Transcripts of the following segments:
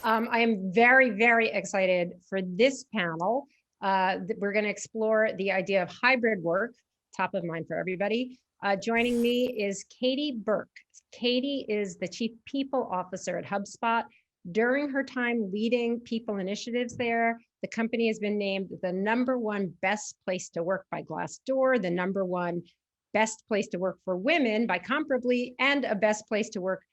I am very, very excited for this panel. We're going to explore the idea of hybrid work, top of mind for everybody. Joining me is Katie Burke. Katie is the Chief People Officer at HubSpot. During her time leading people initiatives there, the company has been named the #1 best place to work by Glassdoor, the #1 best place to work for women by Comparably, and a best place to work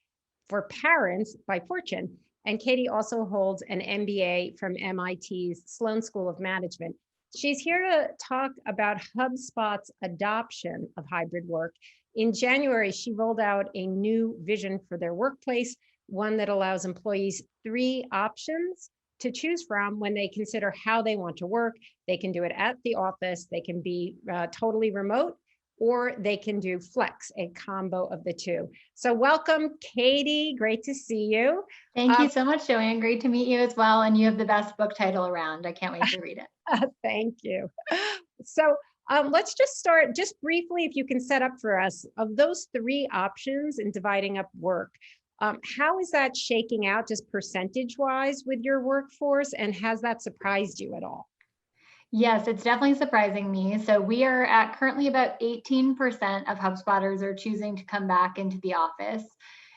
for parents by Fortune. And Katie also holds an MBA from MIT's Sloan School of Management. She's here to talk about HubSpot's adoption of hybrid work. In January, she rolled out a new vision for their workplace, one that allows employees 3 options to choose from when they consider how they want to work. They can do it at the office, they can be totally remote, or they can do flex, a combo of the two. So welcome, Katie. Great to see you. Thank you so much, Joanne. Great to meet you as well. And you have the best book title around. I can't wait to read it. Thank you. So let's just start, just briefly, if you can set up for us, of those 3 options in dividing up work, how is that shaking out just percentage-wise with your workforce? And has that surprised you at all? Yes, it's definitely surprising me. So we are at currently about 18% of HubSpotters are choosing to come back into the office.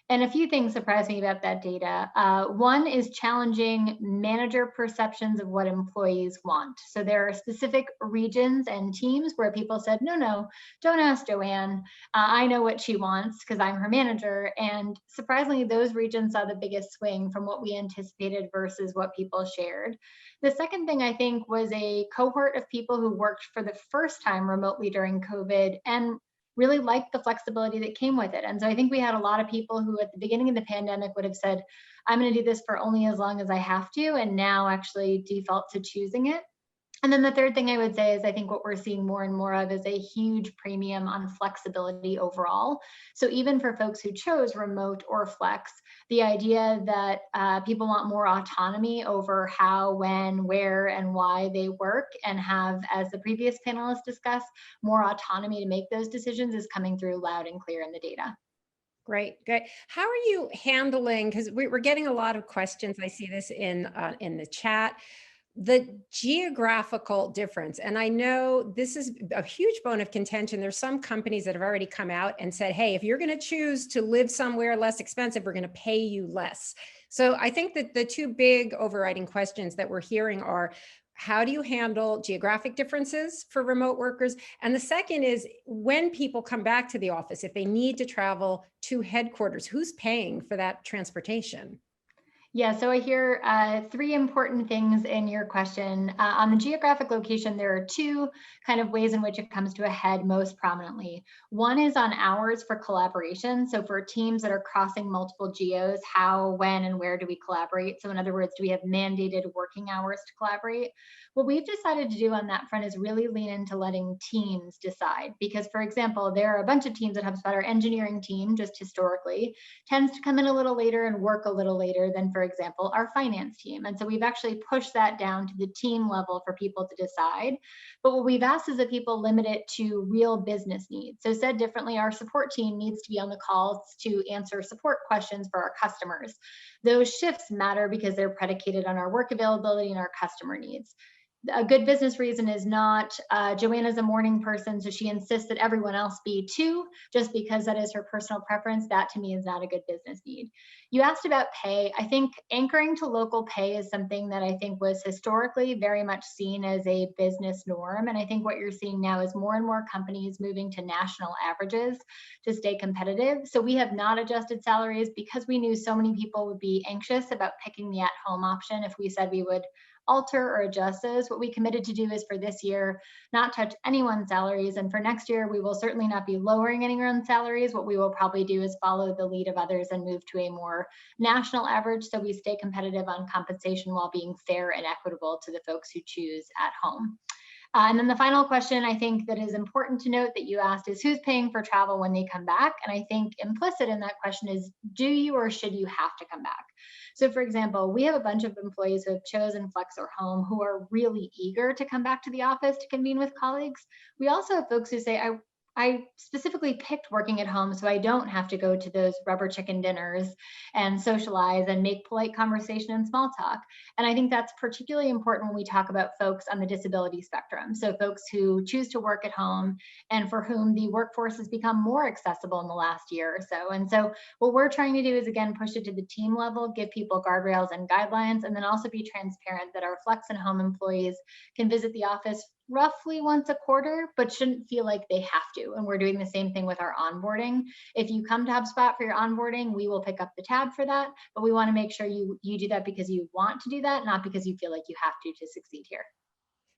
And a few things surprise me about that data. One is challenging manager perceptions of what employees want. So there are specific regions and teams where people said, no, don't ask Joanne. I know what she wants because I'm her manager. And surprisingly, those regions saw the biggest swing from what we anticipated versus what people shared. The second thing I think was a cohort of people who worked for the first time remotely during COVID and really liked the flexibility that came with it. And so I think we had a lot of people who at the beginning of the pandemic would have said, I'm going to do this for only as long as I have to, and now actually default to choosing it. And then the third thing I would say is I think what we're seeing more and more of is a huge premium on flexibility overall. So even for folks who chose remote or flex, the idea that people want more autonomy over how, when, where, and why they work and have, as the previous panelists discussed, more autonomy to make those decisions is coming through loud and clear in the data. Great, good. How are you handling, because we're getting a lot of questions, I see this in the chat, the geographical difference. And I know this is a huge bone of contention. There's some companies that have already come out and said, hey, if you're going to choose to live somewhere less expensive, we're going to pay you less. So I think that the 2 big overriding questions that we're hearing are, how do you handle geographic differences for remote workers? And the second is, when people come back to the office, if they need to travel to headquarters, who's paying for that transportation? Yeah, so I hear 3 important things in your question. On the geographic location, there are 2 kind of ways in which it comes to a head most prominently. One is on hours for collaboration. So for teams that are crossing multiple geos, how, when, and where do we collaborate? So in other words, do we have mandated working hours to collaborate? What we've decided to do on that front is really lean into letting teams decide. Because for example, there are a bunch of teams at HubSpot. Our engineering team, just historically, tends to come in a little later and work a little later than, for example, our finance team. And so we've actually pushed that down to the team level for people to decide. But what we've asked is that people limit it to real business needs. So said differently, our support team needs to be on the calls to answer support questions for our customers. Those shifts matter because they're predicated on our work availability and our customer needs. A good business reason is not Joanna's a morning person, so she insists that everyone else be too, just because that is her personal preference. That to me is not a good business need. You asked about pay. I think anchoring to local pay is something that I think was historically very much seen as a business norm. And I think what you're seeing now is more and more companies moving to national averages to stay competitive. So we have not adjusted salaries because we knew so many people would be anxious about picking the at-home option if we said we would alter or adjust those. What we committed to do is for this year, not touch anyone's salaries. And for next year, we will certainly not be lowering anyone's salaries. What we will probably do is follow the lead of others and move to a more national average so we stay competitive on compensation while being fair and equitable to the folks who choose at home. And then the final question I think that is important to note that you asked is who's paying for travel when they come back? And I think implicit in that question is, do you or should you have to come back? So for example, we have a bunch of employees who have chosen flex or home who are really eager to come back to the office to convene with colleagues. We also have folks who say, I specifically picked working at home so I don't have to go to those rubber chicken dinners and socialize and make polite conversation and small talk. And I think that's particularly important when we talk about folks on the disability spectrum. So folks who choose to work at home and for whom the workforce has become more accessible in the last year or so. And so what we're trying to do is, again, push it to the team level, give people guardrails and guidelines, and then also be transparent that our flex and home employees can visit the office roughly once a quarter, but shouldn't feel like they have to. And we're doing the same thing with our onboarding. If you come to HubSpot for your onboarding, we will pick up the tab for that, but we want to make sure you do that because you want to do that, not because you feel like you have to succeed here.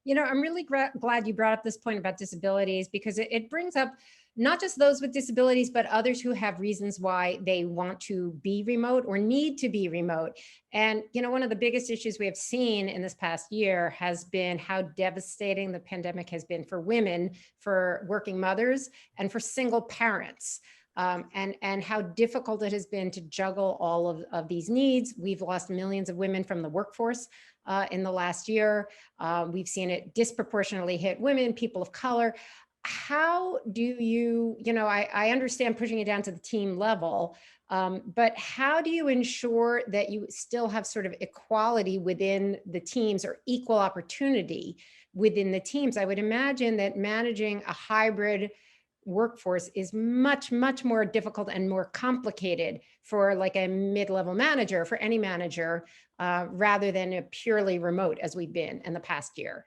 I'm really glad you brought up this point about disabilities, because it brings up not just those with disabilities, but others who have reasons why they want to be remote or need to be remote. And, one of the biggest issues we have seen in this past year has been how devastating the pandemic has been for women, for working mothers, and for single parents. And how difficult it has been to juggle all of these needs. We've lost millions of women from the workforce in the last year. We've seen it disproportionately hit women, people of color. How do you, I understand pushing it down to the team level, but how do you ensure that you still have sort of equality within the teams, or equal opportunity within the teams? I would imagine that managing a hybrid workforce is much, much more difficult and more complicated for like a mid-level manager, for any manager, rather than a purely remote as we've been in the past year.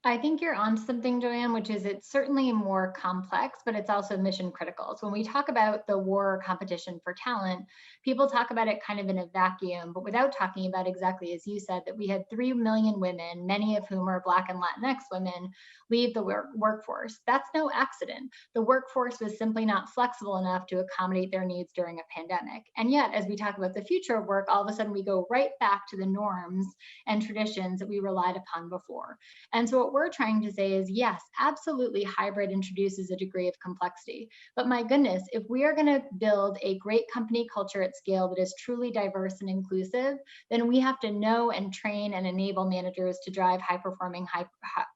I think you're onto something, Joanne, which is it's certainly more complex, but it's also mission critical. So when we talk about the war or competition for talent, people talk about it kind of in a vacuum, but without talking about exactly, as you said, that we had 3 million women, many of whom are Black and Latinx women, leave the workforce. That's no accident. The workforce was simply not flexible enough to accommodate their needs during a pandemic. And yet, as we talk about the future of work, all of a sudden we go right back to the norms and traditions that we relied upon before. And so what we're trying to say is, yes, absolutely, hybrid introduces a degree of complexity. But my goodness, if we are going to build a great company culture at scale that is truly diverse and inclusive, then we have to know and train and enable managers to drive high-performing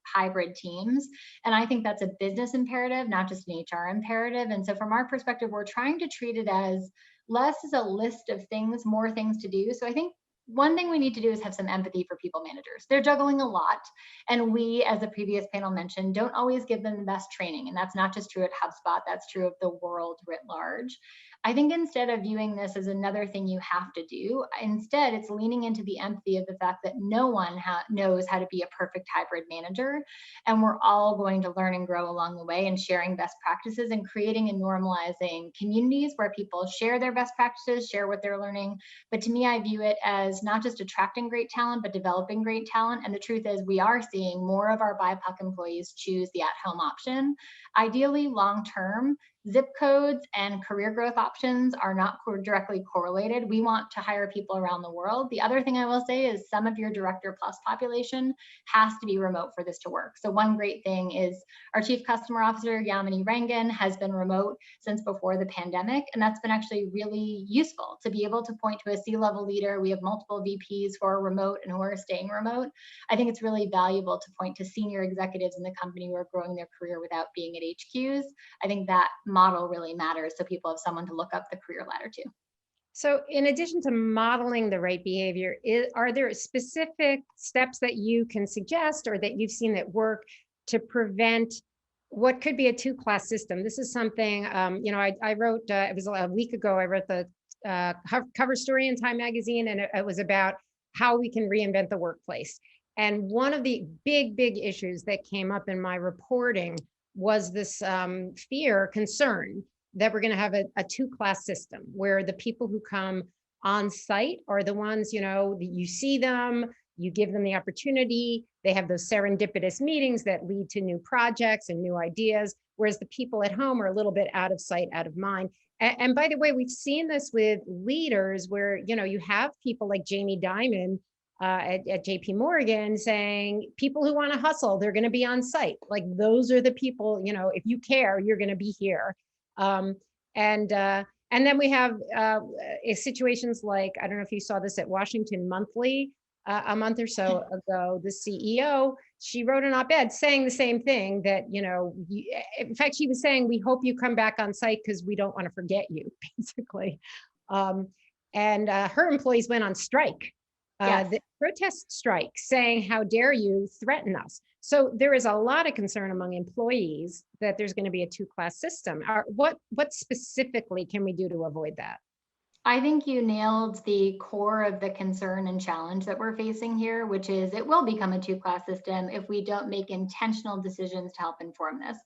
hybrid teams. And I think that's a business imperative, not just an HR imperative. And so from our perspective, we're trying to treat it as less as a list of things, more things to do. So I think one thing we need to do is have some empathy for people managers. They're juggling a lot. And we, as the previous panel mentioned, don't always give them the best training. And that's not just true at HubSpot, that's true of the world writ large. I think instead of viewing this as another thing you have to do, instead it's leaning into the empathy of the fact that no one knows how to be a perfect hybrid manager. And we're all going to learn and grow along the way, and sharing best practices and creating and normalizing communities where people share their best practices, share what they're learning. But to me, I view it as not just attracting great talent, but developing great talent. And the truth is we are seeing more of our BIPOC employees choose the at-home option. Ideally, long-term, zip codes and career growth options are not directly correlated. We want to hire people around the world. The other thing I will say is some of your director plus population has to be remote for this to work. So one great thing is our chief customer officer, Yamini Rangan, has been remote since before the pandemic. And that's been actually really useful to be able to point to a C-level leader. We have multiple VPs who are remote and who are staying remote. I think it's really valuable to point to senior executives in the company who are growing their career without being at HQs. I think that model really matters, so people have someone to look up the career ladder to. So in addition to modeling the right behavior, are there specific steps that you can suggest or that you've seen that work to prevent what could be a two-class system? This is something, I wrote, it was a week ago, I wrote the cover story in Time Magazine, and it was about how we can reinvent the workplace. And one of the big issues that came up in my reporting was this concern that we're going to have a two-class system where the people who come on site are the ones, that you see them, you give them the opportunity, they have those serendipitous meetings that lead to new projects and new ideas, whereas the people at home are a little bit out of sight, out of mind. And by the way, we've seen this with leaders where, you have people like Jamie Dimon at JP Morgan saying people who want to hustle, they're going to be on site. Like those are the people, if you care, you're going to be here. And then we have situations like, I don't know if you saw this at Washington Monthly, a month or so ago, the CEO, she wrote an op-ed saying the same thing, that, in fact, she was saying, we hope you come back on site because we don't want to forget you, basically. And her employees went on strike, Yes. the protest strike, saying, how dare you threaten us? So there is a lot of concern among employees that there's going to be a two-class system. What specifically can we do to avoid that? I think you nailed the core of the concern and challenge that we're facing here, which is it will become a two-class system if we don't make intentional decisions to help inform this.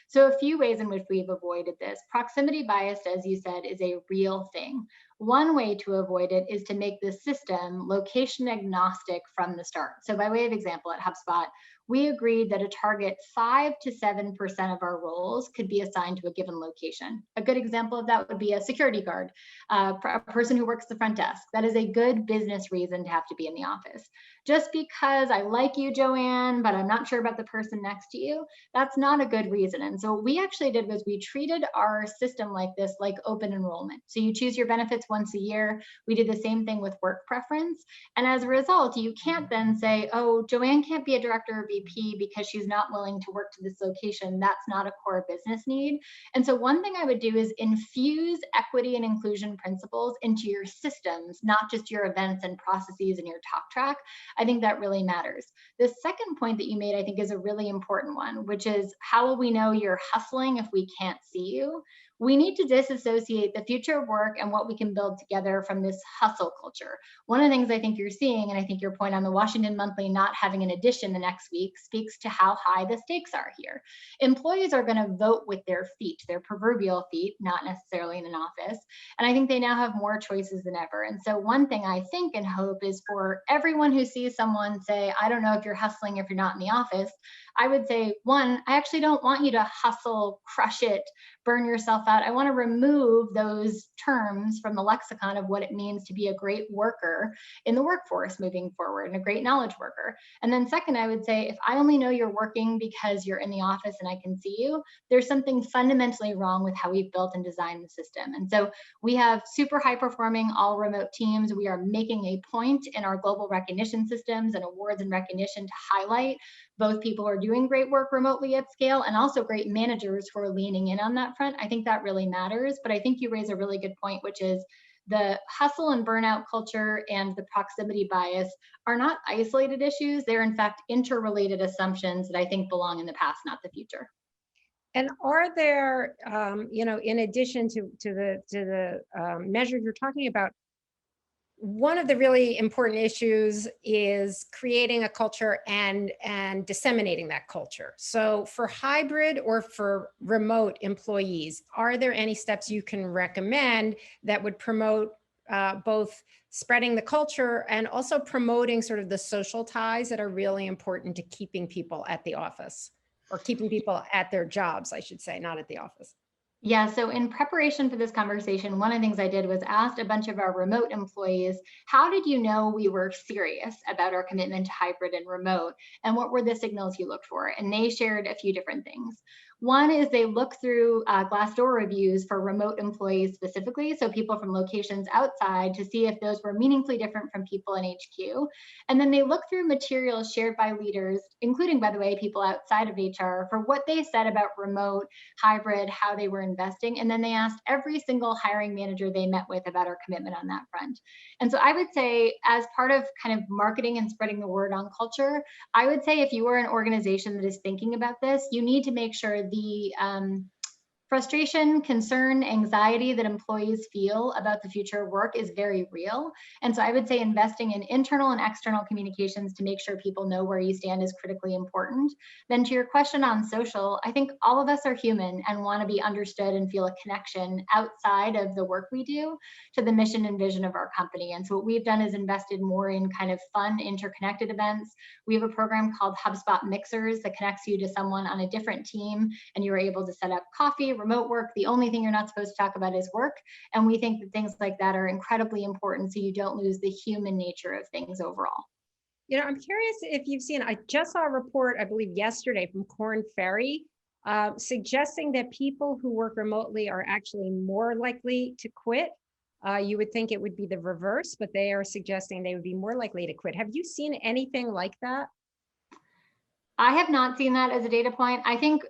So a few ways in which we've avoided this. Proximity bias, as you said, is a real thing. One way to avoid it is to make the system location agnostic from the start. So by way of example, at HubSpot, we agreed that a target 5 to 7% of our roles could be assigned to a given location. A good example of that would be a security guard, a person who works the front desk. That is a good business reason to have to be in the office. Just because I like you, Joanne, but I'm not sure about the person next to you, that's not a good reason. And so what we actually did was we treated our system like this, like open enrollment. So you choose your benefits once a year. We did the same thing with work preference. And as a result, you can't then say, oh, Joanne can't be a director or VP because she's not willing to work to this location. That's not a core business need. And so one thing I would do is infuse equity and inclusion principles into your systems, not just your events and processes and your talk track. I think that really matters. The second point that you made, I think, is a really important one, which is how will we know you're hustling if we can't see you? We need to disassociate the future of work and what we can build together from this hustle culture. One of the things I think you're seeing, and I think your point on the Washington Monthly not having an edition the next week speaks to how high the stakes are here. Employees are going to vote with their feet, their proverbial feet, not necessarily in an office. And I think they now have more choices than ever. And so one thing I think and hope is for everyone who sees someone say, I don't know if you're hustling if you're not in the office, I would say, one, I actually don't want you to hustle, crush it, burn yourself out. I want to remove those terms from the lexicon of what it means to be a great worker in the workforce moving forward and a great knowledge worker. And then second, I would say, if I only know you're working because you're in the office and I can see you, there's something fundamentally wrong with how we've built and designed the system. And so we have super high performing all remote teams. We are making a point in our global recognition systems and awards and recognition to highlight both people who are doing great work remotely at scale and also great managers who are leaning in on that front. I think that really matters. But I think you raise a really good point, which is the hustle and burnout culture and the proximity bias are not isolated issues. They're in fact interrelated assumptions that I think belong in the past, not the future. And are there, in addition to the measures you're talking about, one of the really important issues is creating a culture and disseminating that culture. So for hybrid or for remote employees, are there any steps you can recommend that would promote both spreading the culture and also promoting sort of the social ties that are really important to keeping people at the office, or keeping people at their jobs, I should say, not at the office? Yeah, so in preparation for this conversation, one of the things I did was asked a bunch of our remote employees, how did you know we were serious about our commitment to hybrid and remote? And what were the signals you looked for? And they shared a few different things. One is they look through Glassdoor reviews for remote employees specifically, so people from locations outside, to see if those were meaningfully different from people in HQ. And then they look through materials shared by leaders, including, by the way, people outside of HR, for what they said about remote, hybrid, how they were investing. And then they asked every single hiring manager they met with about our commitment on that front. And so I would say, as part of kind of marketing and spreading the word on culture, I would say if you are an organization that is thinking about this, you need to make sure the frustration, concern, anxiety that employees feel about the future of work is very real. And so I would say investing in internal and external communications to make sure people know where you stand is critically important. Then to your question on social, I think all of us are human and want to be understood and feel a connection outside of the work we do to the mission and vision of our company. And so what we've done is invested more in kind of fun, interconnected events. We have a program called HubSpot Mixers that connects you to someone on a different team, and you're able to set up coffee, remote work. The only thing you're not supposed to talk about is work. And we think that things like that are incredibly important so you don't lose the human nature of things overall. I'm curious if you've seen, I just saw a report, I believe yesterday, from Korn Ferry, suggesting that people who work remotely are actually more likely to quit You would think it would be the reverse, but they are suggesting they would be more likely to quit. Have you seen anything like that? I have not seen that as a data point. I think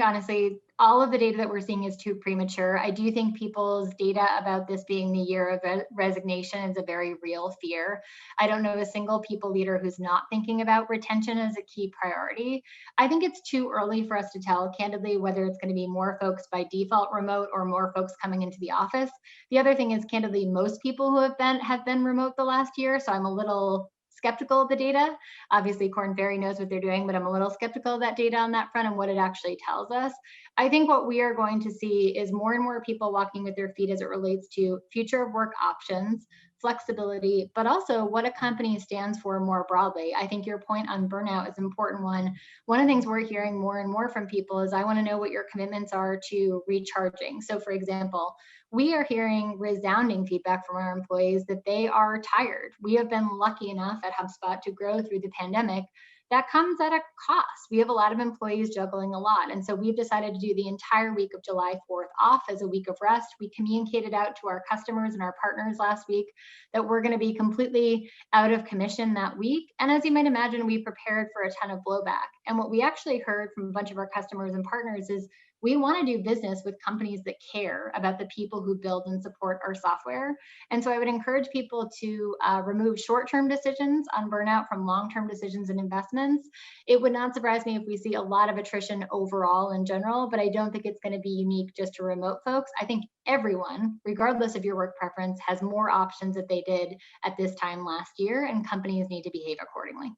honestly, all of the data that we're seeing is too premature. I do think people's data about this being the year of resignation is a very real fear. I don't know a single people leader who's not thinking about retention as a key priority. I think it's too early for us to tell, candidly, whether it's going to be more folks by default remote or more folks coming into the office. The other thing is, candidly, most people who have been remote the last year, so I'm a little skeptical of the data. Obviously, Korn Ferry knows what they're doing, but I'm a little skeptical of that data on that front and what it actually tells us. I think what we are going to see is more and more people walking with their feet as it relates to future of work options, flexibility, but also what a company stands for more broadly. I think your point on burnout is an important one. One of the things we're hearing more and more from people is, I want to know what your commitments are to recharging. So for example, we are hearing resounding feedback from our employees that they are tired. We have been lucky enough at HubSpot to grow through the pandemic. That comes at a cost. We have a lot of employees juggling a lot. And so we've decided to do the entire week of July 4th off as a week of rest. We communicated out to our customers and our partners last week that we're going to be completely out of commission that week. And as you might imagine, we prepared for a ton of blowback. And what we actually heard from a bunch of our customers and partners is, we want to do business with companies that care about the people who build and support our software. And so I would encourage people to remove short-term decisions on burnout from long-term decisions and investments. It would not surprise me if we see a lot of attrition overall in general, but I don't think it's going to be unique just to remote folks. I think everyone, regardless of your work preference, has more options that they did at this time last year, and companies need to behave accordingly.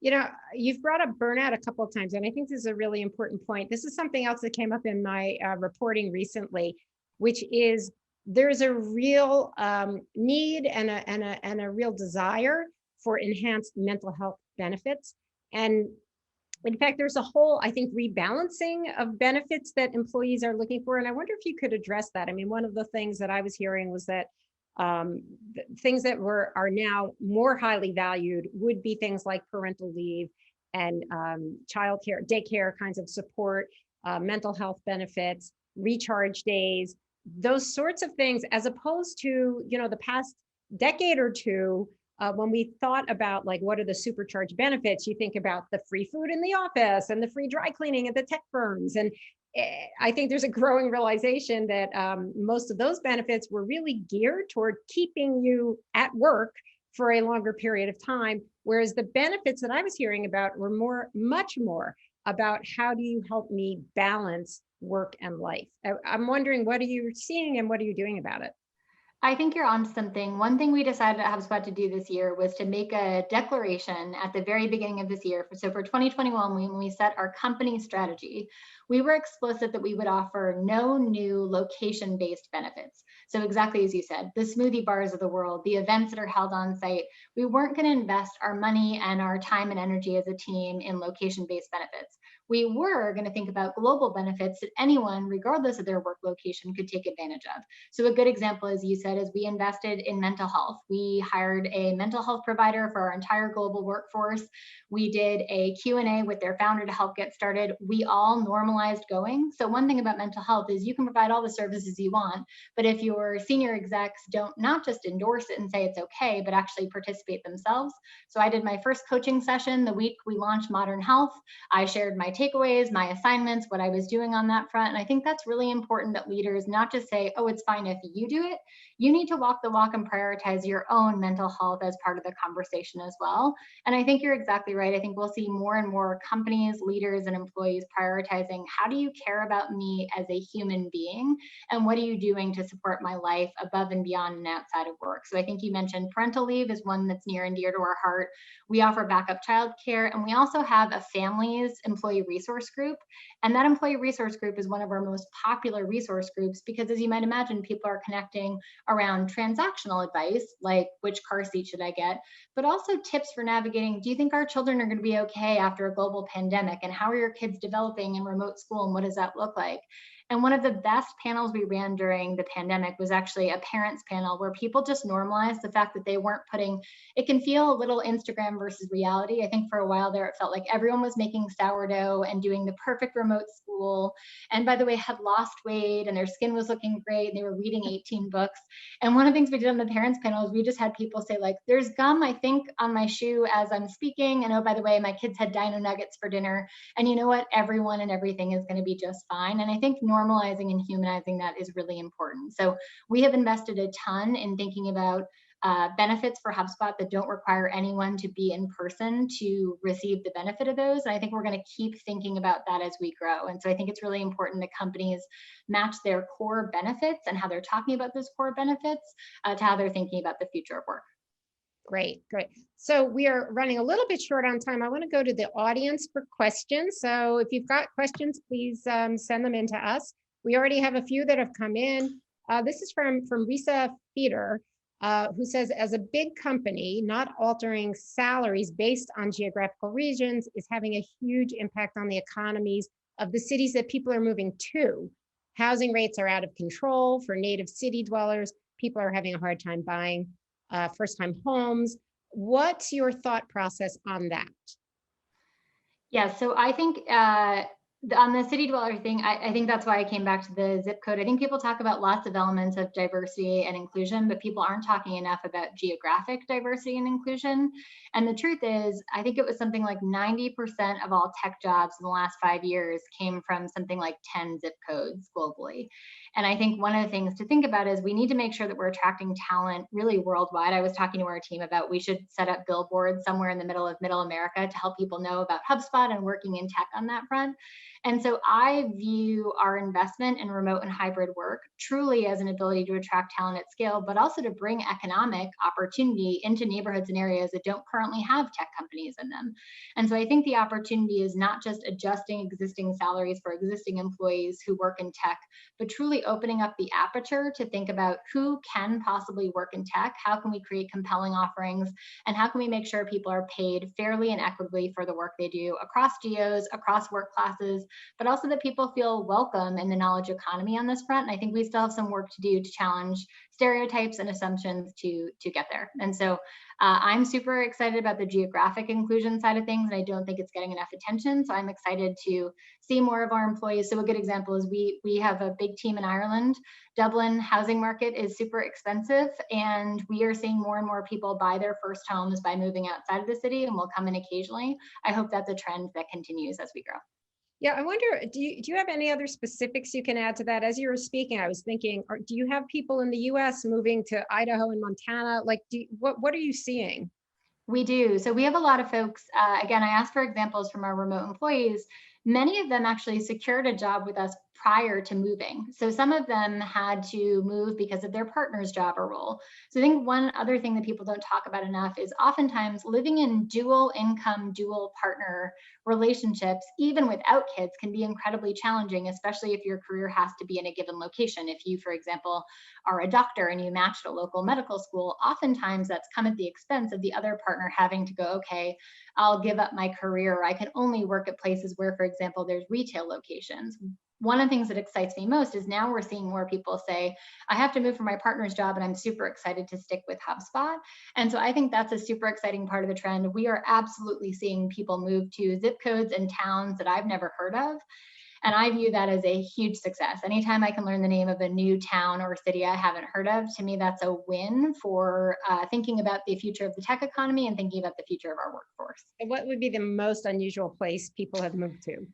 You know, you've brought up burnout a couple of times, and I think this is a really important point. This is something else that came up in my reporting recently, which is there's a real need and a real desire for enhanced mental health benefits. And in fact, there's a whole, I think, rebalancing of benefits that employees are looking for. And I wonder if you could address that. I mean, one of the things that I was hearing was that things that are now more highly valued would be things like parental leave and childcare, daycare kinds of support, mental health benefits, recharge days, those sorts of things, as opposed to, you know, the past decade or two, when we thought about like, what are the supercharged benefits? You think about the free food in the office and the free dry cleaning at the tech firms. And I think there's a growing realization that most of those benefits were really geared toward keeping you at work for a longer period of time, whereas the benefits that I was hearing about were much more about how do you help me balance work and life. I'm wondering, what are you seeing and what are you doing about it? I think you're onto something. One thing we decided at HubSpot to do this year was to make a declaration at the very beginning of this year. So for 2021, when we set our company strategy, we were explicit that we would offer no new location-based benefits. So exactly as you said, the smoothie bars of the world, the events that are held on site, we weren't going to invest our money and our time and energy as a team in location-based benefits. We were going to think about global benefits that anyone, regardless of their work location, could take advantage of. So a good example, as you said, is we invested in mental health. We hired a mental health provider for our entire global workforce. We did a Q&A with their founder to help get started. We all normalized going. So one thing about mental health is you can provide all the services you want, but if your senior execs don't not just endorse it and say it's okay, but actually participate themselves. So I did my first coaching session the week we launched Modern Health. I shared my takeaways, my assignments, what I was doing on that front. And I think that's really important that leaders not just say, oh, it's fine if you do it. You need to walk the walk and prioritize your own mental health as part of the conversation as well. And I think you're exactly right. I think we'll see more and more companies, leaders, and employees prioritizing, how do you care about me as a human being? And what are you doing to support my life above and beyond and outside of work? So I think you mentioned parental leave is one that's near and dear to our heart. We offer backup childcare, and we also have a families employee resource group. And that employee resource group is one of our most popular resource groups because, as you might imagine, people are connecting around transactional advice, like which car seat should I get, but also tips for navigating, do you think our children are going to be okay after a global pandemic? And how are your kids developing in remote school? And what does that look like? And one of the best panels we ran during the pandemic was actually a parents panel where people just normalized the fact that they weren't putting, it can feel a little Instagram versus reality. I think for a while there, it felt like everyone was making sourdough and doing the perfect remote school. And by the way, had lost weight and their skin was looking great. And they were reading 18 books. And one of the things we did on the parents panel is we just had people say like, there's gum, I think, on my shoe as I'm speaking. And oh, by the way, my kids had dino nuggets for dinner. And you know what? Everyone and everything is going to be just fine. And I think normalizing and humanizing that is really important. So we have invested a ton in thinking about benefits for HubSpot that don't require anyone to be in person to receive the benefit of those. And I think we're going to keep thinking about that as we grow. And so I think it's really important that companies match their core benefits and how they're talking about those core benefits to how they're thinking about the future of work. Great, great. So we are running a little bit short on time. I want to go to the audience for questions. So if you've got questions, please send them in to us. We already have a few that have come in. This is from Risa Feeder, who says, as a big company, not altering salaries based on geographical regions is having a huge impact on the economies of the cities that people are moving to. Housing rates are out of control for native city dwellers. People are having a hard time buying first-time homes. What's your thought process on that? Yeah, so I think on the city dweller thing, I think that's why I came back to the zip code. I think people talk about lots of elements of diversity and inclusion, but people aren't talking enough about geographic diversity and inclusion. And the truth is, I think it was something like 90% of all tech jobs in the last 5 years came from something like 10 zip codes globally. And I think one of the things to think about is we need to make sure that we're attracting talent really worldwide. I was talking to our team about we should set up billboards somewhere in the middle of Middle America to help people know about HubSpot and working in tech on that front. And so I view our investment in remote and hybrid work truly as an ability to attract talent at scale, but also to bring economic opportunity into neighborhoods and areas that don't currently have tech companies in them. And so I think the opportunity is not just adjusting existing salaries for existing employees who work in tech, but truly opening up the aperture to think about who can possibly work in tech, how can we create compelling offerings, and how can we make sure people are paid fairly and equitably for the work they do across geos, across work classes, but also that people feel welcome in the knowledge economy on this front. And I think we still have some work to do to challenge stereotypes and assumptions to get there. And so I'm super excited about the geographic inclusion side of things, and I don't think it's getting enough attention. So I'm excited to see more of our employees. So a good example is we have a big team in Ireland. Dublin housing market is super expensive, and we are seeing more and more people buy their first homes by moving outside of the city, and will come in occasionally. I hope that's a trend that continues as we grow. Yeah, I wonder, do you have any other specifics you can add to that? As you were speaking, I was thinking, do you have people in the US moving to Idaho and Montana? Like, what are you seeing? We do. So we have a lot of folks, again, I asked for examples from our remote employees. Many of them actually secured a job with us prior to moving. So some of them had to move because of their partner's job or role. So I think one other thing that people don't talk about enough is oftentimes living in dual income, dual partner relationships, even without kids, can be incredibly challenging, especially if your career has to be in a given location. If you, for example, are a doctor and you matched a local medical school, oftentimes that's come at the expense of the other partner having to go, okay, I'll give up my career. I can only work at places where, for example, there's retail locations. One of the things that excites me most is now we're seeing more people say, I have to move for my partner's job and I'm super excited to stick with HubSpot. And so I think that's a super exciting part of the trend. We are absolutely seeing people move to zip codes and towns that I've never heard of. And I view that as a huge success. Anytime I can learn the name of a new town or city I haven't heard of, to me, that's a win for thinking about the future of the tech economy and thinking about the future of our workforce. And what would be the most unusual place people have moved to?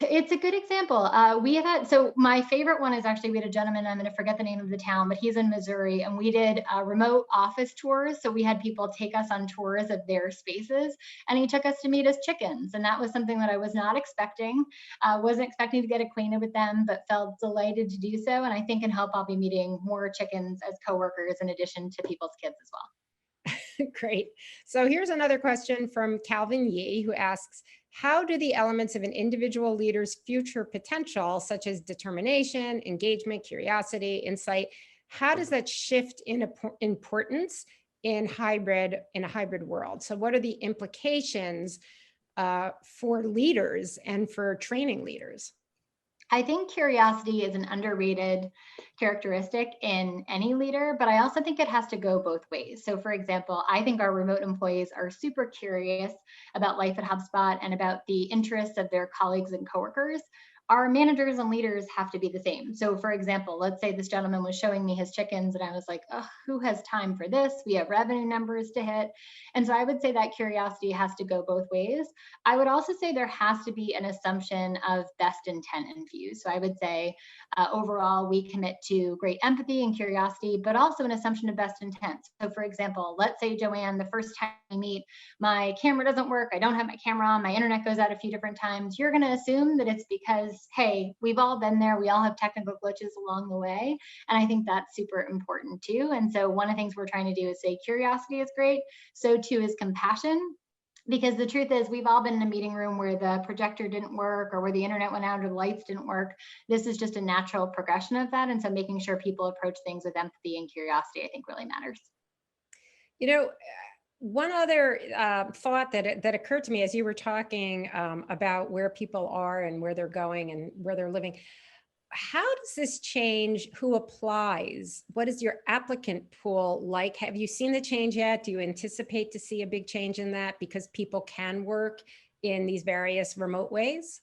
It's a good example. We have had, so my favorite one is actually, we had a gentleman, I'm going to forget the name of the town, but he's in Missouri, and we did remote office tours. So we had people take us on tours of their spaces, and he took us to meet his chickens. And that was something that I was not expecting. Wasn't expecting to get acquainted with them, but felt delighted to do so. And I think in Hope I'll be meeting more chickens as coworkers in addition to people's kids as well. Great. So here's another question from Calvin Yee, who asks, how do the elements of an individual leader's future potential, such as determination, engagement, curiosity, insight, how does that shift in importance in a hybrid world? So what are the implications for leaders and for training leaders? I think curiosity is an underrated characteristic in any leader, but I also think it has to go both ways. So for example, I think our remote employees are super curious about life at HubSpot and about the interests of their colleagues and coworkers. Our managers and leaders have to be the same. So for example, let's say this gentleman was showing me his chickens and I was like, oh, who has time for this? We have revenue numbers to hit. And so I would say that curiosity has to go both ways. I would also say there has to be an assumption of best intent infused. So I would say overall, we commit to great empathy and curiosity, but also an assumption of best intent. So for example, let's say, Joanne, the first time we meet, my camera doesn't work, I don't have my camera on, my internet goes out a few different times. You're going to assume that it's because, hey, we've all been there, we all have technical glitches along the way. And I think that's super important too. And so one of the things we're trying to do is say curiosity is great, so too is compassion. Because the truth is, we've all been in a meeting room where the projector didn't work or where the internet went out or the lights didn't work. This is just a natural progression of that. And so making sure people approach things with empathy and curiosity, I think really matters. You know, one other thought that occurred to me as you were talking about where people are and where they're going and where they're living. How does this change who applies? What is your applicant pool like? Have you seen the change yet? Do you anticipate to see a big change in that because people can work in these various remote ways?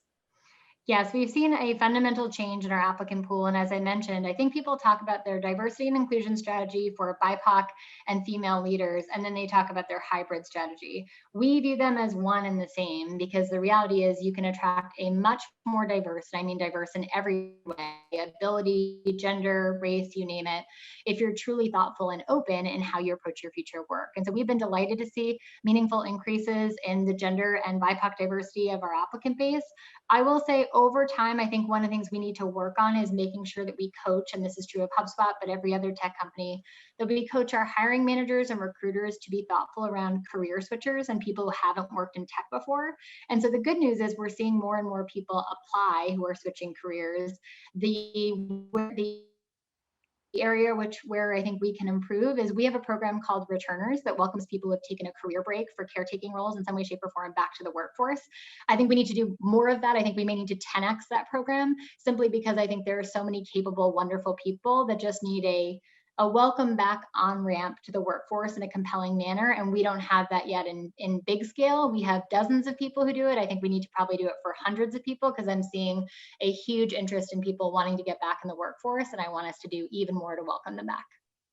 Yes, we've seen a fundamental change in our applicant pool. And as I mentioned, I think people talk about their diversity and inclusion strategy for BIPOC and female leaders, and then they talk about their hybrid strategy. We view them as one and the same because the reality is you can attract a much more diverse, and I mean diverse in every way, ability, gender, race, you name it, if you're truly thoughtful and open in how you approach your future work. And so we've been delighted to see meaningful increases in the gender and BIPOC diversity of our applicant base. I will say over time, I think one of the things we need to work on is making sure that we coach, and this is true of HubSpot, but every other tech company, that we coach our hiring managers and recruiters to be thoughtful around career switchers and people who haven't worked in tech before. And so the good news is we're seeing more and more people apply who are switching careers. The area where I think we can improve is we have a program called Returners that welcomes people who have taken a career break for caretaking roles in some way, shape, or form back to the workforce. I think we need to do more of that. I think we may need to 10x that program simply because I think there are so many capable, wonderful people that just need a welcome back on ramp to the workforce in a compelling manner. And we don't have that yet in big scale. We have dozens of people who do it. I think we need to probably do it for hundreds of people because I'm seeing a huge interest in people wanting to get back in the workforce. And I want us to do even more to welcome them back.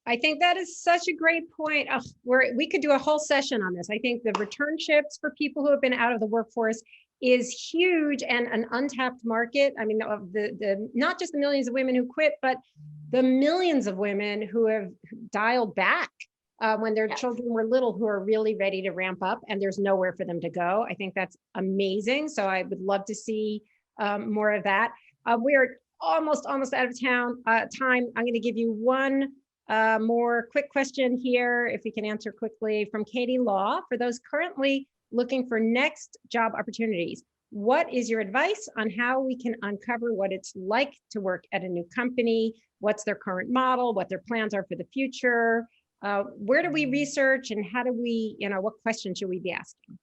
I think that is such a great point. We could do a whole session on this. I think the returnships for people who have been out of the workforce is huge and an untapped market. I mean, the not just the millions of women who quit, but the millions of women who have dialed back when their children were little, who are really ready to ramp up and there's nowhere for them to go. I think that's amazing. So I would love to see more of that. We're almost out of time. I'm going to give you one more quick question here, if we can answer quickly, from Katie Law. For those currently looking for next job opportunities, what is your advice on how we can uncover what it's like to work at a new company? What's their current model? What their plans are for the future? Where do we research and how do we, what questions should we be asking?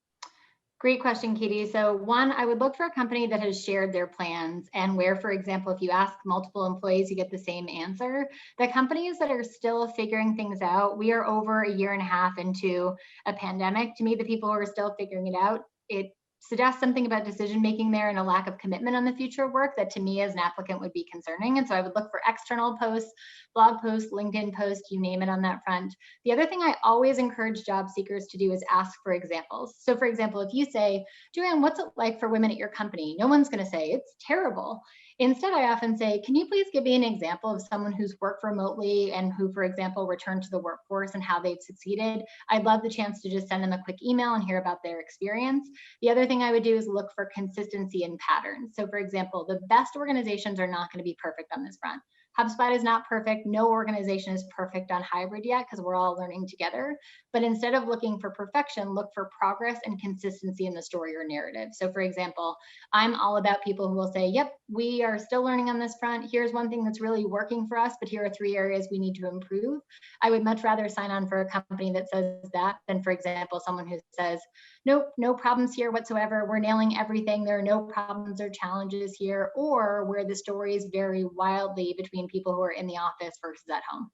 Great question, Katie. So one, I would look for a company that has shared their plans and where, for example, if you ask multiple employees, you get the same answer. The companies that are still figuring things out, we are over a year and a half into a pandemic. To me, the people who are still figuring it out, it suggests something about decision-making there and a lack of commitment on the future of work that to me as an applicant would be concerning. And so I would look for external posts, blog posts, LinkedIn posts, you name it on that front. The other thing I always encourage job seekers to do is ask for examples. So for example, if you say, Joanne, what's it like for women at your company? No one's gonna say, it's terrible. Instead, I often say, can you please give me an example of someone who's worked remotely and who, for example, returned to the workforce and how they've succeeded? I'd love the chance to just send them a quick email and hear about their experience. The other thing I would do is look for consistency in patterns. So for example, the best organizations are not going to be perfect on this front. HubSpot is not perfect. No organization is perfect on hybrid yet because we're all learning together. But instead of looking for perfection, look for progress and consistency in the story or narrative. So for example, I'm all about people who will say, yep, we are still learning on this front. Here's one thing that's really working for us, but here are 3 areas we need to improve. I would much rather sign on for a company that says that than, for example, someone who says, nope, no problems here whatsoever. We're nailing everything. There are no problems or challenges here, or where the stories vary wildly between people who are in the office versus at home.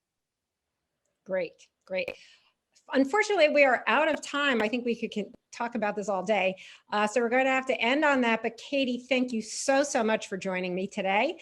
Great, great. Unfortunately, we are out of time. I think we could talk about this all day. So we're going to have to end on that. But Katie, thank you so much for joining me today.